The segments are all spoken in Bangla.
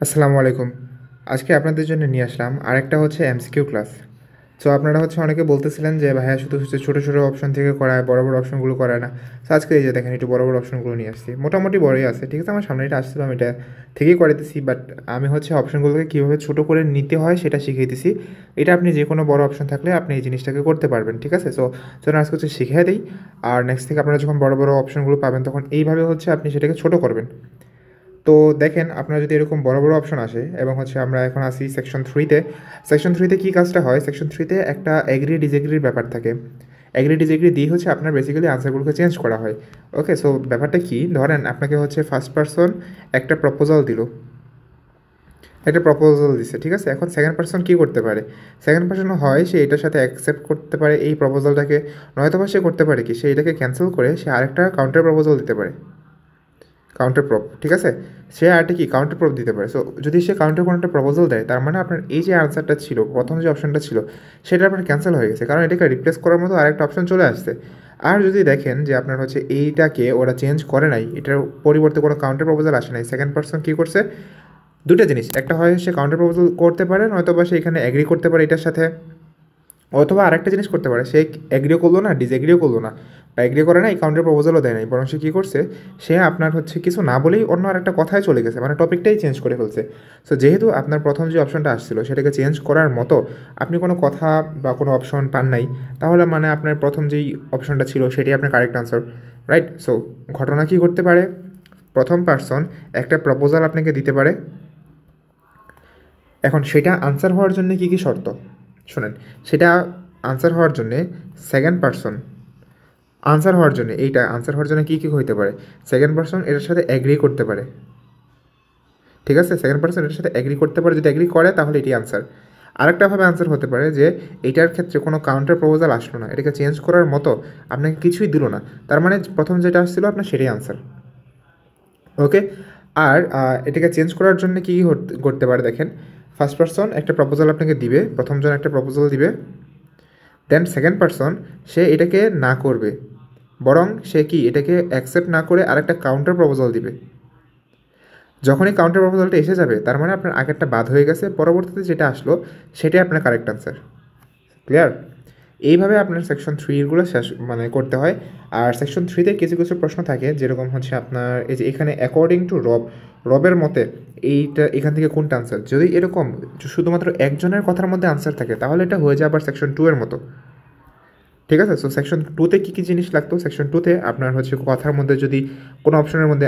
আসসালামু আলাইকুম। আজকে আপনাদের জন্য নিয়ে আসলাম আরেকটা হচ্ছে এমসিকিউ ক্লাস। সো আপনারা হচ্ছে অনেকে বলতেছিলেন যে ভাইয়া শুধু হচ্ছে ছোটো ছোটো অপশন থেকে করায়, বড় বড় অপশনগুলো করায় না। সো আজকে এই যে দেখেন একটু বড় বড় অপশনগুলো নিয়ে আসছি, মোটামুটি বড়ই আছে, ঠিক আছে। আমার সামনে এটা আসছিলাম, এটা থেকেই করাইতেছি, বাট আমি হচ্ছে অপশনগুলোকে কীভাবে ছোটো করে নিতে হয় সেটা শিখিয়েতেছি। এটা আপনি যে কোনো বড় অপশন থাকলে আপনি এই জিনিসটাকে করতে পারবেন, ঠিক আছে। সো চলুন আজকে হচ্ছে শিখিয়ে দিই। আর নেক্সট থেকে আপনারা যখন বড় বড় অপশনগুলো পাবেন তখন এইভাবে হচ্ছে আপনি সেটাকে ছোটো করবেন। তো দেখেন, আপনার যদি এরকম বড় বড় অপশন আসে এবং হচ্ছে আমরা এখন আসি সেকশন 3-তে। সেকশন 3-তে কী কাজটা হয়, সেকশন 3-তে একটা এগ্রি ডিসএগ্রির ব্যাপার থাকে। এগ্রি ডিসএগ্রি দিয়ে হচ্ছে আপনার বেসিক্যালি আনসারগুলোকে চেঞ্জ করা হয়। ওকে, সো ব্যাপারটা কি, ধরেন আপনাকে হচ্ছে ফার্স্ট পারসন একটা প্রপোজাল দিল, একটা প্রপোজাল দিছে, ঠিক আছে। এখন সেকেন্ড পারসন কী করতে পারে, সেকেন্ড পারসন হয় সে এটার সাথে অ্যাকসেপ্ট করতে পারে এই প্রপোজালটাকে, নয়তোবা সে করতে পারে কি, সে এটাকে ক্যান্সেল করে সে আরেকটা কাউন্টার প্রপোজাল দিতে পারে, কাউন্টার প্রপ, ঠিক আছে। সে আরেকটা কি কাউন্টার প্রপ দিতে পারে। সো যদি সে কাউন্টার কোনো একটা প্রপোজাল দেয়, তার মানে আপনার এই যে আনসারটা ছিল, প্রথম যে অপশনটা ছিল, সেটা আপনার ক্যান্সেল হয়ে গেছে, কারণ এটাকে রিপ্লেস করার মতো আরেকটা অপশন চলে আসছে। আর যদি দেখেন যে আপনার হচ্ছে এইটাকে ওরা চেঞ্জ করে নাই, এটার পরিবর্তে কোনো কাউন্টার প্রপোজাল আসে নাই, সেকেন্ড পারসন কী করছে, দুটো জিনিস, একটা হয় সে কাউন্টার প্রপোজাল করতে পারে, নয়তো বা সে এখানে অ্যাগ্রি করতে পারে এটার সাথে, অথবা আরেকটা জিনিস করতে পারে, সে এগ্রিও করলো না, ডিসএগ্রিও করলো না, বা এগ্রি করে না, এই কাউন্টার প্রপোজালও দেয় নাই, বরং সে কী করছে, সে আপনার হচ্ছে কিছু না বলেই অন্য আরেকটা কথায় চলে গেছে, মানে টপিকটাই চেঞ্জ করে ফেলছে। সো যেহেতু আপনার প্রথম যে অপশনটা আসছিল সেটাকে চেঞ্জ করার মতো আপনি কোনো কথা বা কোনো অপশন পান নাই, তাহলে মানে আপনার প্রথম যেই অপশনটা ছিল সেটাই আপনার কারেক্ট আনসার, রাইট। সো ঘটনা কী করতে পারে, প্রথম পার্সন একটা প্রপোজাল আপনাকে দিতে পারে। এখন সেটা আনসার হওয়ার জন্য কী কী শর্ত শোনেন, সেটা আনসার হওয়ার জন্যে সেকেন্ড পারসন, আনসার হওয়ার জন্য এইটা আনসার হওয়ার জন্য কী কী হইতে পারে, সেকেন্ড পারসন এটার সাথে অ্যাগ্রি করতে পারে, ঠিক আছে। সেকেন্ড পারসন এটার সাথে অ্যাগ্রি করতে পারে, যদি অ্যাগ্রি করে তাহলে এটি আনসার। আরেকটাভাবে আনসার হতে পারে যে এইটার ক্ষেত্রে কোনো কাউন্টার প্রপোজাল আসলো না, এটাকে চেঞ্জ করার মতো আপনাকে কিছুই দিল না, তার মানে প্রথম যেটা আসছিল আপনার সেটাই আনসার। ওকে। আর এটাকে চেঞ্জ করার জন্য কী কী করতে পারে দেখেন, ফার্স্ট পারসন একটা প্রপোজাল আপনাকে দিবে, প্রথমজন একটা প্রপোজাল দিবে, দেন সেকেন্ড পারসন সে এটাকে না করবে, বরং সে কি এটাকে অ্যাকসেপ্ট না করে আরেকটা কাউন্টার প্রপোজাল দিবে। যখনই কাউন্টার প্রপোজালটা এসে যাবে তার মানে আপনার আগেরটা বাদ হয়ে গেছে, পরবর্তীতে যেটা আসলো সেটাই আপনার কারেক্ট আনসার। ক্লিয়ার? এইভাবে আপনার সেকশন 3 শেষ মানে করতে হয়। আর সেকশন 3-তে কিছু কিছু প্রশ্ন থাকে, যেরকম হচ্ছে আপনার এই যে এখানে অ্যাকর্ডিং টু রবের মতে এইটা এখান থেকে কোনটা আনসার, যদি এরকম শুধুমাত্র একজনের কথার মধ্যে আনসার থাকে তাহলে এটা হয়ে যায় আবার সেকশন 2-এর মতো, ঠিক আছে। সো সেকশন 2-তে কী কী জিনিস লাগতো, সেকশন 2-তে আপনার হচ্ছে কথার মধ্যে যদি কোনো অপশনের মধ্যে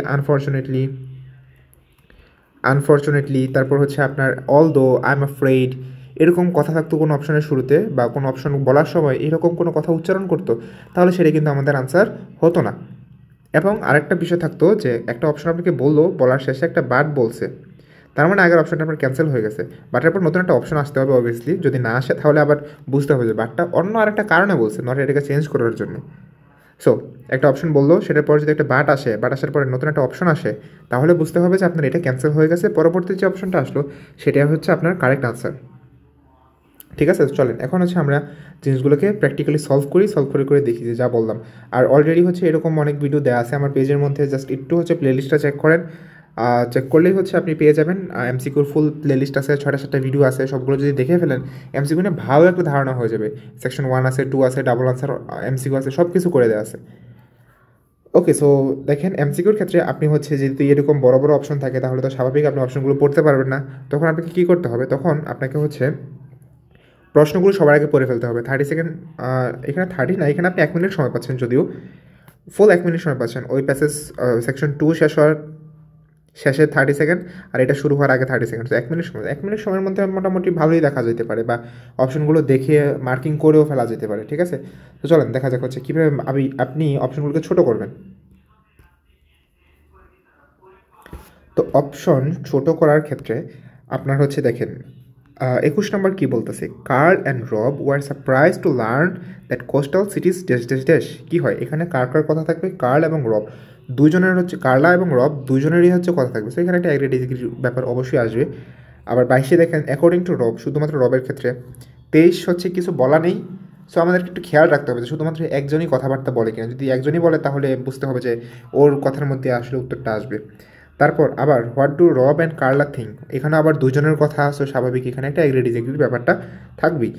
আনফর্চুনেটলি, তারপর হচ্ছে আপনার অল দো, আই এম আফ্রেড, এরকম কথা থাকতো কোনো অপশনের শুরুতে, বা কোনো অপশন বলার সময় এরকম কোনো কথা উচ্চারণ করতো, তাহলে সেটা কিন্তু আমাদের আনসার হতো না। এবং আরেকটা বিষয় থাকতো যে একটা অপশন আপনাকে বললো, বলার শেষে একটা বাট বলছে, তার মানে আগের অপশনটা আপনার ক্যান্সেল হয়ে গেছে, বাটের পর নতুন একটা অপশন আসতে হবে অবভিয়াসলি, যদি না আসে তাহলে আবার বুঝতে হবে যে বাটটা অন্য আরেকটা কারণে বলছে, নট এটাকে চেঞ্জ করার জন্য। সো একটা অপশন বললো, সেটার পর যদি একটা বাট আসে, বাট আসার পরে নতুন একটা অপশন আসে, তাহলে বুঝতে হবে যে আপনার এটা ক্যান্সেল হয়ে গেছে, পরবর্তী যে অপশনটা আসলো সেটা হচ্ছে আপনার কারেক্ট আনসার, ঠিক আছে। চলেন এখন হচ্ছে আমরা জিনিসগুলোকে প্র্যাকটিক্যালি সলভ করে করে দেখি যে যা বললাম। আর অলরেডি হচ্ছে এরকম অনেক ভিডিও দেওয়া আছে আমার পেজের মধ্যে, জাস্ট একটু হচ্ছে প্লেলিস্টটা চেক করেন, চেক করলেই হচ্ছে আপনি পেয়ে যাবেন। এমসিকিউর ফুল প্লেলিস্ট আছে, 6টা 7টা ভিডিও আছে, সবগুলো যদি দেখে ফেলেন এমসিকিউ নিয়ে ভালো একটা ধারণা হয়ে যাবে। সেকশন 1 আছে, 2 আছে, ডাবল আনসার এমসিকিউ আছে, সব কিছু করে দেওয়া আছে। ওকে, সো দেখেন এমসিকিউর ক্ষেত্রে আপনি হচ্ছে যদি এরকম বড় বড় অপশন থাকে তাহলে তো স্বাভাবিক আপনি অপশনগুলো পড়তে পারবেন না, তখন আপনাকে কী করতে হবে, তখন আপনাকে হচ্ছে প্রশ্নগুলো সবার আগে পড়ে ফেলতে হবে। 30 সেকেন্ড, এখানে 30 না, এখানে আপনি 1 মিনিট সময় পাচ্ছেন, যদিও ফুল 1 মিনিট সময় পাচ্ছেন ওই প্যাসেজ, সেকশন 2 শেষ হওয়ার শেষে 30 সেকেন্ড, আর এটা শুরু হওয়ার আগে 30 সেকেন্ড, 1 মিনিট সময়, 1 মিনিট সময়ের মধ্যে মোটামুটি ভালোই দেখা যেতে পারে, বা অপশনগুলো দেখে মার্কিং করেও ফেলা যেতে পারে, ঠিক আছে। তো চলেন দেখা যাক হচ্ছে কীভাবে আপনি অপশনগুলোকে ছোটো করবেন। তো অপশন ছোট করার ক্ষেত্রে আপনার হচ্ছে দেখেন, 21 নম্বর কী বলতেছে, Carl and Rob were surprise to learn that coastal cities dash dash dash. কী হয় এখানে, কার কার কথা থাকবে, কার্ল এবং রব দুজনের হচ্ছে, কার্লা এবং রব দুজনেরই হচ্ছে কথা থাকবে, সো এখানে একটা অ্যাগ্রি ডিগ্রি ব্যাপার অবশ্যই আসবে। আবার 22-এ দেখেন অ্যাকর্ডিং টু রব, শুধুমাত্র রবের ক্ষেত্রে। 23 হচ্ছে কিছু বলা নেই, সো আমাদেরকে একটু খেয়াল রাখতে হবে যে শুধুমাত্র একজনই কথাবার্তা বলে কিনা, যদি একজনই বলে তাহলে বুঝতে হবে যে ওর কথার মধ্যে আসলে উত্তরটা আসবে। তারপর আবার হোয়াট ডু রব অ্যান্ড কার্লা থিঙ্ক, এখানে আবার দুজনের কথা আসো স্বাভাবিক, এখানে একটা অ্যাগ্রি ডিসএগ্রির ব্যাপারটা থাকবেই।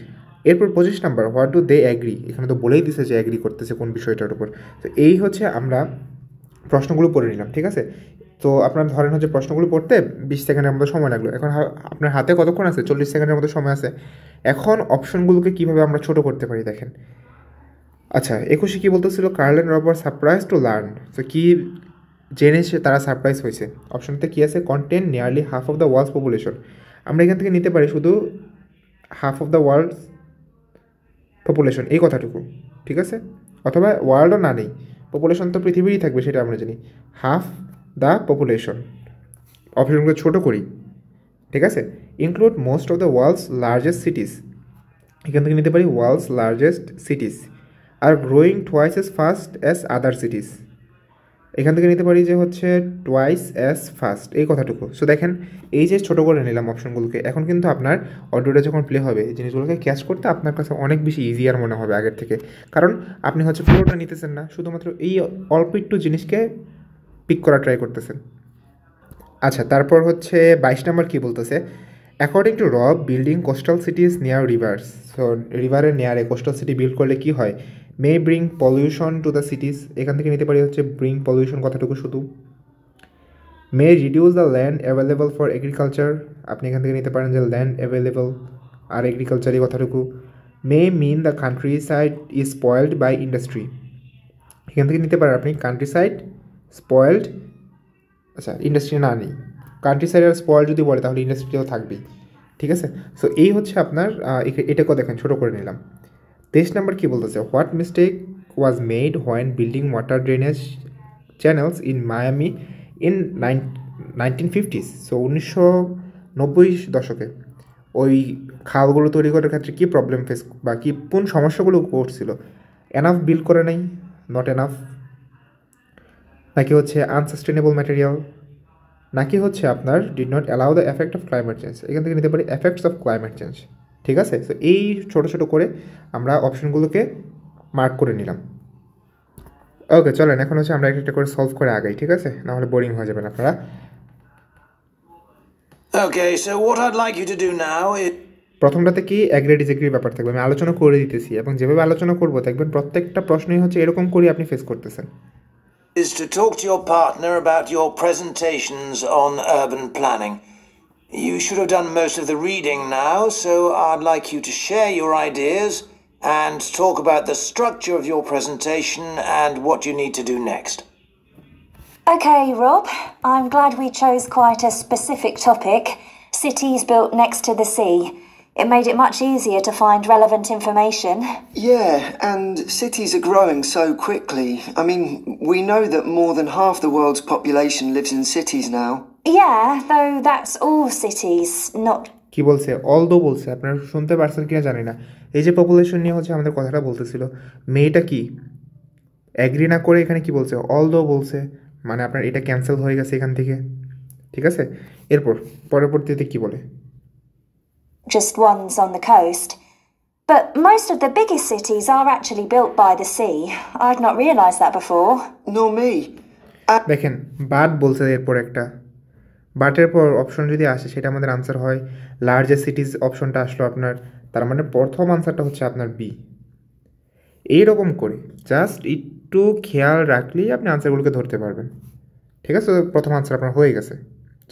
এরপর 25 number what do they agree, এখানে তো বলেই দিছে যে অ্যাগ্রি করতেছে কোন বিষয়টার উপর। তো এই হচ্ছে আমরা প্রশ্নগুলো পড়ে নিলাম, ঠিক আছে। তো আপনার ধরেন হচ্ছে প্রশ্নগুলো পড়তে 20 সেকেন্ডের মতো সময় লাগলো, এখন আপনার হাতে কতক্ষণ আছে? 40 সেকেন্ডের মতো সময় আছে। এখন অপশনগুলোকে কীভাবে আমরা ছোট করতে পারি দেখেন। আচ্ছা 21 কী বলতেছিল, কার্ল অ্যান্ড রব আর সারপ্রাইজ টু লার্ন, তো কী জেনে তারা সারপ্রাইজ হয়েছে। অপশনতে কী আছে, content nearly half of the world's population, আমরা এখান থেকে নিতে পারি শুধু half of the world's population এই কথাটুকু, ঠিক আছে, অথবা ওয়ার্ল্ডও না নেই, পপুলেশন তো পৃথিবীরই থাকবে সেটা আমরা জানি, হাফ দ্য পপুলেশন। অপশনগুলো ছোটো করি, ঠিক আছে। Include most of the world's largest cities, এখান থেকে নিতে পারি ওয়ার্ল্ডস লার্জেস্ট সিটিস। আর growing twice as fast as other cities, এখান থেকে নিতে পারি যে হচ্ছে টোয়াইস অ্যাজ ফাস্ট এই কথাটুকু। সো দেখেন এই যে ছোটো করে নিলাম অপশনগুলোকে, এখন কিন্তু আপনার অডিওটা যখন প্লে হবে এই জিনিসগুলোকে ক্যাচ করতে আপনার কাছে অনেক বেশি ইজিয়ার মনে হবে আগের থেকে, কারণ আপনি হচ্ছে পুরোটা নিতেছেন না, শুধুমাত্র এই অল্প একটু জিনিসকে পিক করা ট্রাই করতেছেন। আচ্ছা তারপর হচ্ছে 22 নম্বর কী বলতেছে, according to Rob building coastal cities near rivers, so রিভারের নিয়ারে কোস্টাল সিটি বিল্ড করলে কী হয়, may bring pollution to the cities, এখান থেকে নিতে পারি হচ্ছে ব্রিং পলিউশন কথাটুকু শুধু। May reduce the land available for agriculture, আপনি এখান থেকে নিতে পারেন যে ল্যান্ড অ্যাভেলেবল আর এগ্রিকালচারই কথাটুকু। May mean the countryside is spoiled by industry, এখান থেকে নিতে পারেন আপনি কান্ট্রি সাইড স্পয়েলড, আচ্ছা ইন্ডাস্ট্রি না নেই, কান্ট্রি সাইড আর স্পয়েল যদি বলে তাহলে ইন্ডাস্ট্রিও থাকবেই, ঠিক আছে। সো এই হচ্ছে আপনার এটাকেও দেখেন ছোটো করে নিলাম। 23 নম্বর কী বলতেছে, what mistake was made when building water drainage channels in Miami in 1950s, so 1990 দশকে ওই খালগুলো তৈরি করার ক্ষেত্রে কী প্রবলেম ফেস বা কী কোন সমস্যাগুলো করছিল, এনাফ বিল্ড করে নাই, নট এনাফ, নাকি হচ্ছে আনসাস্টেনেবল ম্যাটেরিয়াল, নাকি হচ্ছে আপনার did not allow the effect of climate change, এখান থেকে নিতে পারি এফেক্টস অফ ক্লাইমেট চেঞ্জ, ঠিক আছে। তো এই ছোটো ছোটো করে আমরা অপশনগুলোকে মার্ক করে নিলাম। ওকে চলেন এখন হচ্ছে আমরা একটা করে সলভ করে আগাই, ঠিক আছে, নাহলে বোরিং হয়ে যাবেন আপনারা। Okay, so what I'd like you to do now is প্রথমটাতে কি অ্যাগ্রি ডিসএগ্রির ব্যাপার থাকবে, আমি আলোচনা করে দিতেছি এবং যেভাবে আলোচনা করবো দেখবেন প্রত্যেকটা প্রশ্নই হচ্ছে এরকম করে আপনি ফেস করতেছেন। to talk to your partner about your presentations on urban planning. You should have done most of the reading now, so I'd like you to share your ideas and talk about the structure of your presentation and what you need to do next. Okay, Rob, I'm glad we chose quite a specific topic, cities built next to the sea. It made it much easier to find relevant information. Yeah, and cities are growing so quickly. I mean, we know that more than half the world's population lives in cities now. Yeah, though that's all cities, not... কি বলছে, অলদো বলছে, আপনারা শুনতে পারছেন কিনা জানি না, এই যে পপুলেশন নিয়ে হচ্ছে আমাদের কথাটা বলতেছিল, মেয়েটা কি অ্যাগ্রি না করে এখানে কি বলছে, অলদো বলছে, মানে আপনার এটা ক্যান্সেল হয়ে গেছে এখান থেকে, ঠিক আছে। এরপর পরবর্তীতে কি বলে, just ones on the coast. But most of the biggest cities are actually built by the sea. I'd not realised that before. Nor me. দেখেন বাট বলছে, এরপর একটা বাটের পর অপশন যদি আসে সেটা আমাদের আনসার হয়, লার্জেস্ট সিটিজ অপশনটা আসলো আপনার, তার মানে প্রথম আনসারটা হচ্ছে আপনার বি। এইরকম করে জাস্ট একটু খেয়াল রাখলেই আপনি আনসারগুলোকে ধরতে পারবেন, ঠিক আছে। প্রথম আনসার আপনার হয়ে গেছে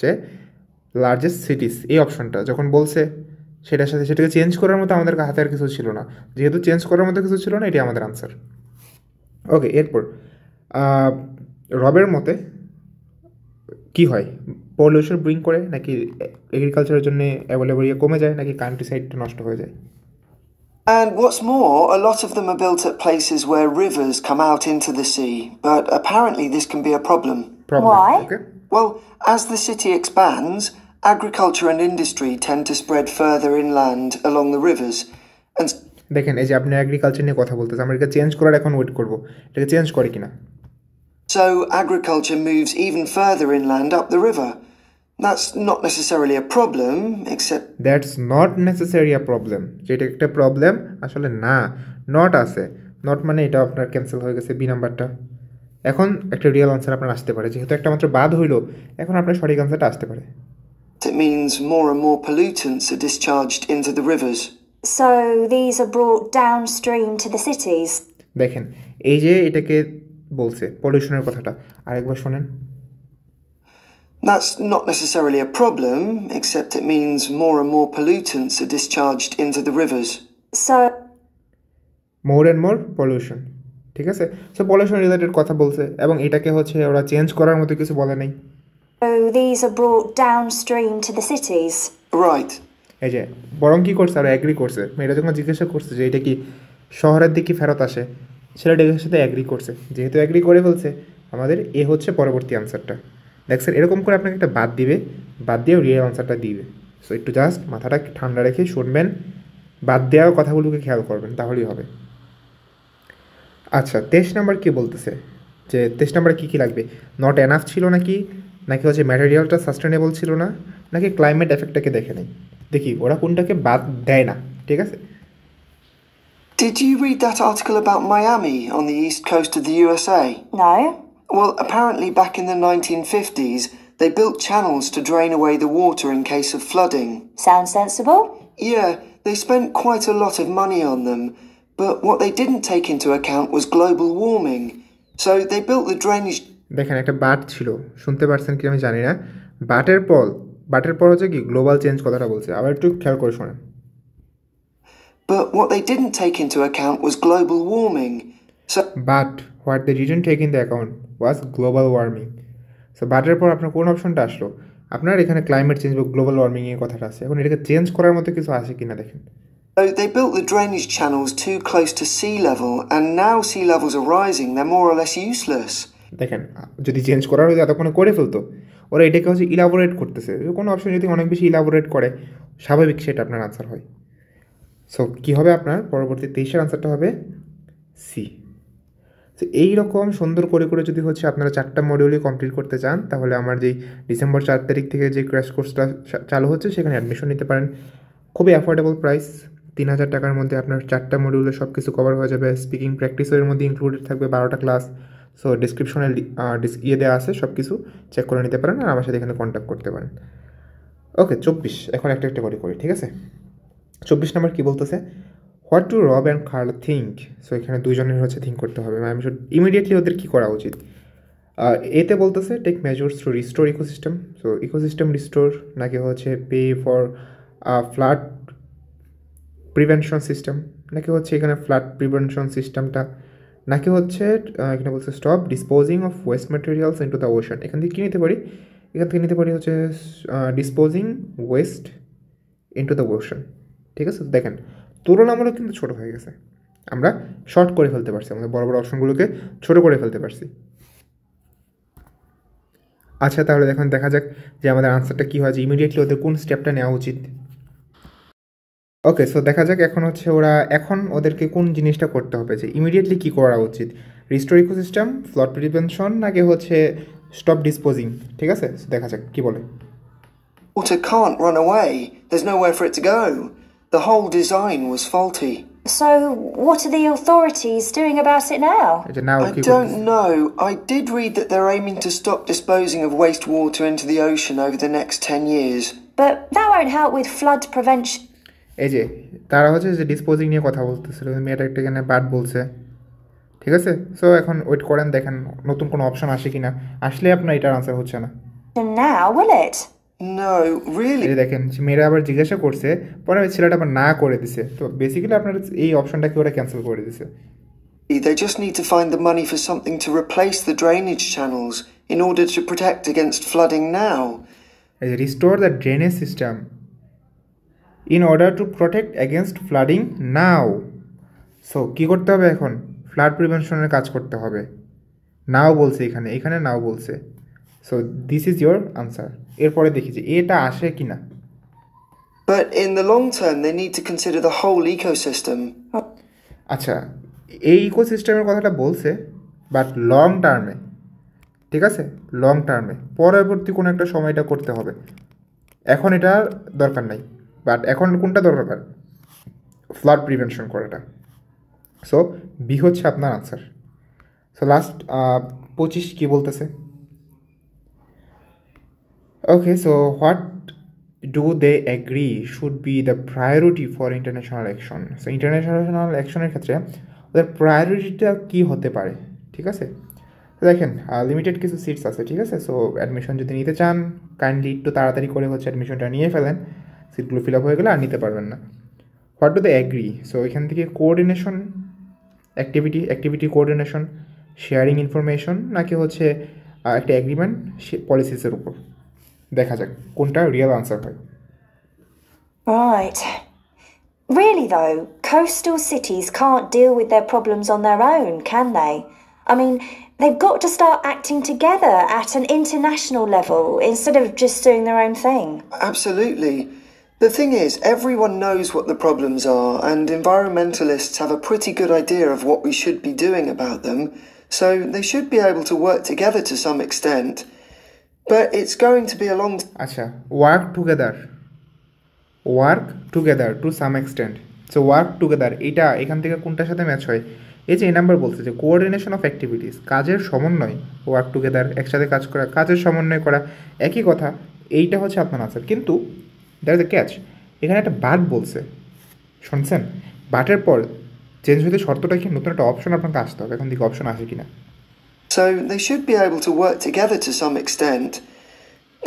যে লার্জেস্ট সিটিস, এই অপশনটা যখন বলছে সেটার সাথে সেটাকে চেঞ্জ করার মতো আমাদের হাতে আর কিছু ছিল না, যেহেতু চেঞ্জ করার মতো কিছু ছিল না, এটি আমাদের আনসার। ওকে এরপর রবের মতে কি হয়, পলিউশন ব্রিং করে, নাকি এগ্রিকালচারের জন্য অ্যাভেলেবল কমে যায়, নাকি কান্ট্রি সাইডটা নষ্ট হয়ে যায়। And what's more, a lot of them are built at places where rivers come out into the sea, but apparently this can be a problem. Why? Okay. Well, as the city expands, agriculture and industry tend to spread further inland along the rivers. And দেখেন এই যে আপনি এগ্রিকালচার নিয়ে কথা বলতেছেন, আমরা এটা চেঞ্জ করার এখন ওয়েট করবো, এটাকে চেঞ্জ করে কিনা। so agriculture moves even further inland up the river. That's not necessarily a problem, except... That's not necessarily a problem. যেটা একটা প্রবলেম আসলে না, নট আছে, নট মানে এটা আপনার ক্যান্সেল হয়ে গেছে বি নাম্বারটা। এখন একটা রিয়েল আনসার আপনার আসতে পারে, যেহেতু একটা মাত্র বাদ হইলো এখন আপনার সঠিক আনসারটা আসতে পারে। It means more and more pollutants are discharged into the rivers. So these are brought downstream to the cities. দেখেন এই যে এটাকে বলছে পলিউশনের কথাটা, আরেকবার শোনেন। That's not necessarily a problem, except it means more and more pollutants are discharged into the rivers. So more and more pollution, ঠিক আছে। সো পলিউশন রিলেটেড কথা বলছে এবং এটাকে হচ্ছে ওরা চেঞ্জ করার মতো কিছু বলে নাই। these are brought downstream to the cities. Right. এই যে বরং কী করছে আর অ্যাগ্রি করছে, মেয়েরা যখন জিজ্ঞাসা করছে যে এটা কি শহরের দিকে ফেরত আসে, ছেলেটা এটার সাথে অ্যাগ্রি করছে, যেহেতু অ্যাগ্রি করে ফেলছে আমাদের এ হচ্ছে পরবর্তী আনসারটা। দেখছেন এরকম করে আপনাকে একটা বাদ দিবে, বাদ দিয়েও রিয়েল আনসারটা দিবে। সো একটু জাস্ট মাথাটা ঠান্ডা রেখে শুনবেন, বাদ দেওয়ার কথাগুলোকে খেয়াল করবেন, তাহলেই হবে। আচ্ছা 23 নাম্বার কী বলতেছে, যে 23 নাম্বারে কী কী লাগবে, নট এনাফ ছিল নাকি, নাকি হচ্ছে ম্যাটেরিয়ালটা সাস্টেনেবল ছিল না, নাকি ক্লাইমেট এফেক্টটাকে দেখে নেই। দেখি ওরা কোনটাকে বাদ দেয় না, ঠিক আছে। Did you read that article about Miami on the east coast of the USA? No. Well, apparently back in the 1950s, they built channels to drain away the water in case of flooding. Sounds sensible. Yeah, they spent quite a lot of money on them, but what they didn't take into account was global warming. So they built the drainage... দেখেন একটা বাট ছিল, শুনতে পারছেন কি আমি জানি না, বাটের পর হচ্ছে কি গ্লোবাল চেঞ্জ কথাটা বলছে, আবার একটু খেয়াল করে শোনেন। But what they didn't take into account was global warming. So... But what they didn't take into account was global warming. So বাটের পর আপনার কোন অপশনটা আসলো, আপনার এখানে ক্লাইমেট চেঞ্জ বা গ্লোবাল ওয়ার্মিংয়ের কথাটা আছে, এখন এটাকে চেঞ্জ করার মতো কিছু আছে কিনা দেখেন। So they built the drainage channels too close to sea level, and now sea levels are rising. They're more or less useless. দেখেন যদি চেঞ্জ করার হতো এতক্ষণে করে ফেলতো, ওরা এটাকে হচ্ছে ইলাবোরেট করতেছে। কোনো অপশন যদি অনেক বেশি ইলাবোরেট করে স্বাভাবিক সেটা আপনার আনসার হয়। সো কী হবে আপনার পরবর্তী 23-এর আনসারটা হবে সি। তো এইরকম সুন্দর করে করে যদি হচ্ছে আপনারা 4টা মডিউলই কমপ্লিট করতে চান, তাহলে আমার যেই ডিসেম্বর 4 তারিখ থেকে যে ক্র্যাশ কোর্সটা চালু হচ্ছে সেখানে অ্যাডমিশন নিতে পারেন। খুবই অ্যাফোর্ডেবল প্রাইস, 3000 টাকার মধ্যে আপনার 4টা মডিউলে সব কিছু কভার হয়ে যাবে। স্পিকিং প্র্যাকটিসও এর মধ্যে ইনক্লুডেড থাকবে, 12টা ক্লাস। সো ডিসক্রিপশনে দেওয়া আছে, সব কিছু চেক করে নিতে পারেন আর আমার সাথে এখানে কন্ট্যাক্ট করতে পারেন। ওকে 24, এখন একটা একটা করে করি, ঠিক আছে। 24 নম্বর কী বলতেছে, হোয়াট টু রব অ্যান্ড কার্ল থিঙ্ক। সো এখানে দুজনের হচ্ছে থিঙ্ক করতে হবে, আমি ইমিডিয়েটলি ওদের কী করা উচিত। এতে বলতেছে take measures to restore ecosystem. So ecosystem restore, নাকি হচ্ছে pay for flood prevention system, নাকি হচ্ছে এখানে ফ্লাড প্রিভেনশন সিস্টেমটা, নাকি হচ্ছে এখানে বলছে stop disposing of West materials into the ocean. এখান থেকে কী নিতে পারি, এখান থেকে নিতে পারি হচ্ছে disposing West into the ocean, ঠিক আছে। দেখেন তুলনামূলক কিন্তু ছোটো হয়ে গেছে, আমরা শর্ট করে ফেলতে পারছি, আমাদের বড় বড় অপশনগুলোকে ছোটো করে ফেলতে পারছি। আচ্ছা তাহলে দেখুন দেখা যাক যে আমাদের আনসারটা কী হয়, যে ইমিডিয়েটলি ওদের কোন স্টেপটা নেওয়া উচিত। ওকে সো দেখা যাক এখন ওদেরকে কোন জিনিসটা করতে হবে, যে ইমিডিয়েটলি কী করা উচিত, রিস্টোর ইকোসিস্টেম, ফ্লাড প্রিভেনশন, নাকি হচ্ছে স্টপ ডিসপোজিং। ঠিক আছে, দেখা যাক কী বলে। Water can't run away. There's nowhere for it to go. The whole design was faulty. So, what are the authorities doing about it now? I don't know. I did read that they're aiming to stop disposing of wastewater into the ocean over the next 10 years. But that won't help with flood prevention. এই যে তারা হচ্ছে যে ডিসপোজিং নিয়ে কথা বলতেছিল, মেয়েটা একটা এখানে বাট বলছে, ঠিক আছে। সো এখন ওয়েট করেন, দেখেন নতুন কোনো অপশন আসে কিনা, আসলে আপনার এটার আনসার হচ্ছে না। Now, will it? No, really? এই দেখেন মেয়েরা আবার জিজ্ঞাসা করছে, পরে ছেলেটা আবার না করে দিছে। তো বেসিক্যালি আপনার এই অপশনটাকে ওরা ক্যান্সেল করে দিছে। They just need to find the money for something to replace the drainage channels in order to protect against flooding now. Restore the drainage system in order to protect against flooding now. So কী করতে হবে এখন, ফ্লাড প্রিভেনশনের কাজ করতে হবে। নাও বলছে এখানে নাও বলছে। So this is your answer. এরপরে দেখি যে এটা আসে কি না। But in the long term they need to consider the whole ecosystem. আচ্ছা এই ইকোসিস্টেমের কথাটা বলছে, বাট লং টার্মে, ঠিক আছে, লং টার্মে পরবর্তী কোনো একটা সময়টা করতে হবে। এখন এটা দরকার নাই, বাট এখন কোনটা দরকার, ফ্লাড প্রিভেনশন করাটা। সো বি হচ্ছে আপনার আনসার। সো লাস্ট 25 কি বলতেছে? Okay, so what do they agree should be the priority for international action? So international অ্যাকশনের ক্ষেত্রে ওদের প্রায়োরিটিটা কী হতে পারে? ঠিক আছে, তো দেখেন লিমিটেড কিছু সিটস আছে, ঠিক আছে। সো অ্যাডমিশন যদি নিতে চান কাইন্ডলি একটু তাড়াতাড়ি করে হচ্ছে অ্যাডমিশনটা নিয়ে ফেলেন, সিটগুলো ফিল আপ হয়ে গেলে আর নিতে পারবেন না। What do they agree? So এখান থেকে coordination, activity coordination, sharing information, নাকি হচ্ছে একটা এগ্রিমেন্ট পলিসিসের উপর। দেখা যাক কোনটা রিয়েল আনসার হয়। Right. Really, though, coastal cities can't deal with their problems on their own, can they? I mean, they've got to start acting together at an international level instead of just doing their own thing. Absolutely. The thing is, everyone knows what the problems are, and environmentalists have a pretty good idea of what we should be doing about them, so they should be able to work together to some extent. But it's going to be a long আচ্ছা, work together to some extent. So work together এইটা এখান থেকে কোনটার সাথে ম্যাচ হয়? এই যে এই নাম্বার বলছে যে কোঅর্ডিনেশন অফ অ্যাক্টিভিটিস, কাজের সমন্বয়, ওয়ার্ক টুগেদার একসাথে কাজ করা, কাজের সমন্বয় করা, একই কথা। এইটা হচ্ছে আপনার আনসার। কিন্তু দ্যাট ইজ এ ক্যাচ, এখানে একটা বাট বলছে, শুনছেন? বাটের পর চেঞ্জ হতে শর্তটা কি নতুন একটা অপশন আপনাকে আসতে হবে, এখন দিকে অপশন আসে কিনা। So they should be able to work together to some extent,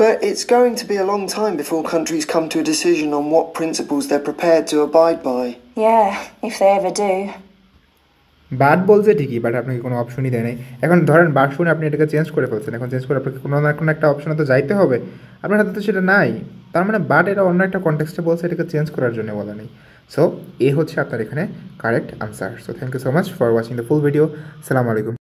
but it's going to be a long time before countries come to a decision on what principles they're prepared to abide by. Yeah, if they ever do. But বলছে ঠিকই, বাট আপনাকে কোনো অপশনই দেয় নাই। এখন ধরেন বাট শুনে আপনি এটাকে চেঞ্জ করে ফেলছেন, এখন চেঞ্জ করে আপনাকে কোনো না কোনো একটা অপশনে তো যাইতে হবে, আপনার হাতে তো সেটা নাই। তার মানে বাট এটা অন্য একটা কনটেক্সটে বলছে, এটাকে চেঞ্জ করার জন্য বলা নেই। সো এ হচ্ছে আপনার এখানে correct answer. So thank you so much for watching the full video. আসসালামু আলাইকুম।